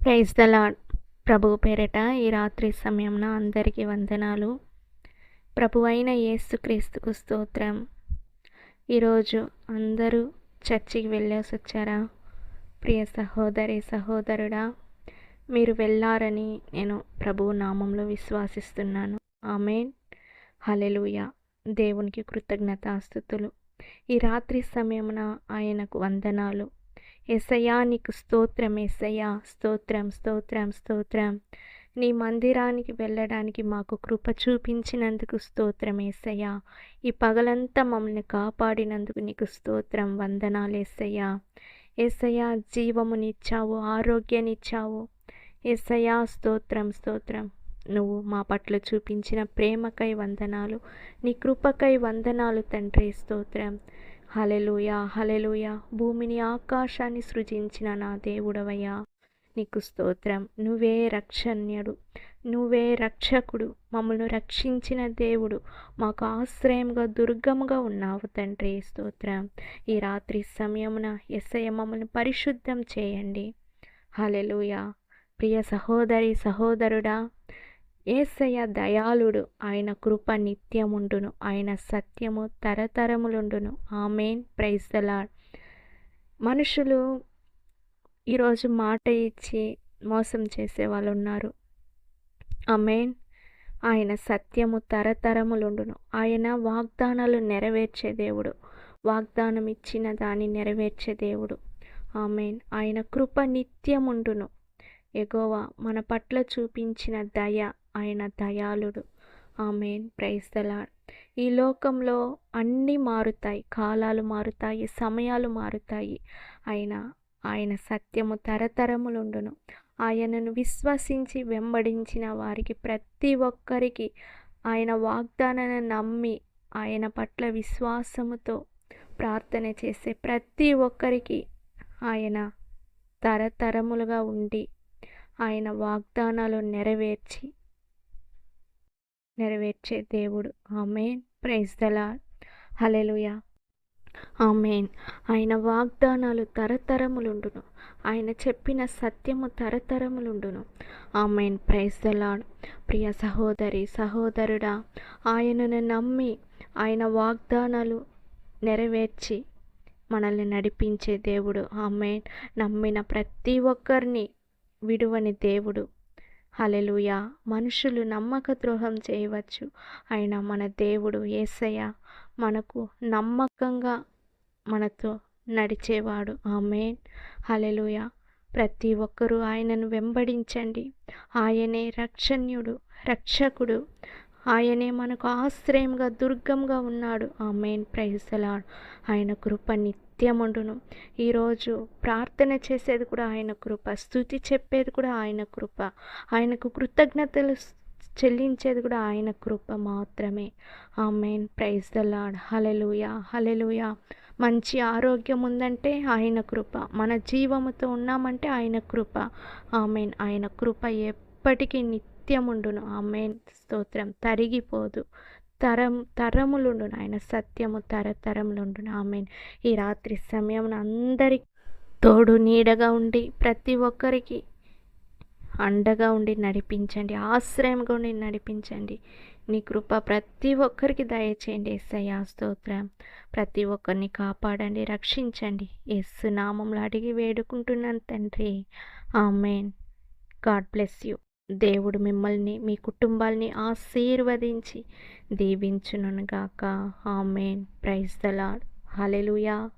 Praise the lord. ప్రభువు పేరట ఈ రాత్రి సమయంన అందరికీ వందనాలు. ప్రభువైన యేసుక్రీస్తుకు స్తోత్రం. ఈరోజు అందరూ చర్చికి వెళ్ళేసి వచ్చారా? ప్రియ సహోదరి సహోదరుడా, మీరు వెళ్ళారని నేను ప్రభువు నామంలో విశ్వాసిస్తున్నాను. ఆమేన్. హల్లెలూయా. దేవునికి కృతజ్ఞతాస్తుతులు. ఈ రాత్రి సమయమున ఆయనకు వందనాలు. యేసయ్యా నీకు స్తోత్రం. యేసయ్యా స్తోత్రం స్తోత్రం స్తోత్రం. నీ మందిరానికి వెళ్ళడానికి మాకు కృప చూపించినందుకు స్తోత్రం యేసయ్యా. ఈ పగలంతా మమ్మల్ని కాపాడినందుకు నీకు స్తోత్రం, వందనాలు యేసయ్యా. యేసయ్యా జీవమునిచ్చావు, ఆరోగ్యాన్నిచ్చావు. యేసయ్యా స్తోత్రం స్తోత్రం. నువ్వు మా పట్ల చూపించిన ప్రేమకై వందనాలు, నీ కృపకై వందనాలు తండ్రి. స్తోత్రం. హల్లెలూయా హల్లెలూయా. భూమిని ఆకాశాన్ని సృజించిన నా దేవుడవయ్యా నీకు స్తోత్రం. నువ్వే రక్షణ్యుడు, నువ్వే రక్షకుడు, మమ్మల్ని రక్షించిన దేవుడు, మాకు ఆశ్రయంగా దుర్గముగా ఉన్నావు తండ్రి. స్తోత్రం. ఈ రాత్రి సమయమున యేసయ్య మమ్మల్ని పరిశుద్ధం చేయండి. హల్లెలూయా. ప్రియ సహోదరి సహోదరుడా, యేసయ్య దయాళుడు, ఆయన కృప నిత్యముండును, ఆయన సత్యము తరతరములుండును. ఆమేన్. Praise the lord. మనుషులు ఈరోజు మాట ఇచ్చి మోసం చేసే వాళ్ళు ఉన్నారు. ఆమేన్. ఆయన సత్యము తరతరములుండును. ఆయన వాగ్దానాలు నెరవేర్చే దేవుడు, వాగ్దానం ఇచ్చిన దాన్ని నెరవేర్చే దేవుడు. ఆమేన్. ఆయన కృప నిత్యముండును. యెహోవా మన పట్ల చూపించిన దయ, ఆయన దయాళుడు. ఆమేన్. Praise the lord. ఈ లోకంలో అన్నీ మారుతాయి, కాలాలు మారుతాయి, సమయాలు మారుతాయి. ఆయన సత్యము తరతరములుండును. ఆయనను విశ్వసించి వెంబడించిన వారికి ప్రతి ఒక్కరికి, ఆయన వాగ్దానాన్ని నమ్మి ఆయన పట్ల విశ్వాసముతో ప్రార్థన చేసే ప్రతి ఒక్కరికి ఆయన తరతరములుగా ఉండి ఆయన వాగ్దానాలు నెరవేర్చే దేవుడు. ఆమేన్. Praise the lord. హల్లెలూయా. ఆమేన్. ఆయన వాగ్దానాలు తరతరములుండును. ఆయన చెప్పిన సత్యము తరతరములుండును. ఆమేన్. Praise the lord. ప్రియ సహోదరి సహోదరుడా, ఆయనను నమ్మి ఆయన వాగ్దానాలు నెరవేర్చి మనల్ని నడిపించే దేవుడు. ఆమేన్. నమ్మిన ప్రతి ఒక్కరిని విడువని దేవుడు. హల్లెలూయా. మనుషులు నమ్మక ద్రోహం చేయవచ్చు, ఆయన మన దేవుడు యేసయ్య మనకు నమ్మకంగా మనతో నడిచేవాడు. ఆమేన్. హల్లెలూయా. ప్రతి ఒక్కరూ ఆయనను వెంబడించండి. ఆయనే రక్షణ్యుడు, రక్షకుడు. ఆయనే మనకు ఆశ్రయంగా దుర్గంగా ఉన్నాడు. ఆమేన్. Praise the lord. ఆయన కృప నిత్యముండును. ఈరోజు ప్రార్థన చేసేది కూడా ఆయన కృప, స్తుతి చెప్పేది కూడా ఆయన కృప, ఆయనకు కృతజ్ఞతలు చెల్లించేది కూడా ఆయన కృప మాత్రమే. ఆమేన్. Praise the lord. హల్లెలూయా హల్లెలూయా. మంచి ఆరోగ్యం ఉందంటే ఆయన కృప, మన జీవముతో ఉన్నామంటే ఆయన కృప. ఆమేన్. ఆయన కృప ఎప్పటికీ నిత్యముండును. ఆమేన్. స్తోత్రం. తరిగిపోదు, తరములుండును. ఆయన సత్యము తరతరములుండును. ఆమేన్. ఈ రాత్రి సమయం అందరికి తోడు నీడగా ఉండి ప్రతి ఒక్కరికి అండగా ఉండి నడిపించండి, ఆశ్రయంగా ఉండి నడిపించండి. నీ కృప ప్రతి ఒక్కరికి దయచేయండి యేసయ్యా. స్తోత్రం. ప్రతి ఒక్కరిని కాపాడండి, రక్షించండి. యేసు నామములో అడిగి వేడుకుంటున్నాను తండ్రి. ఆమేన్. God bless you. దేవుడు మిమ్మల్ని, మీ కుటుంబాల్ని ఆశీర్వదించి దీవించునుగాక. ఆమేన్. Praise the lord. హల్లెలూయా.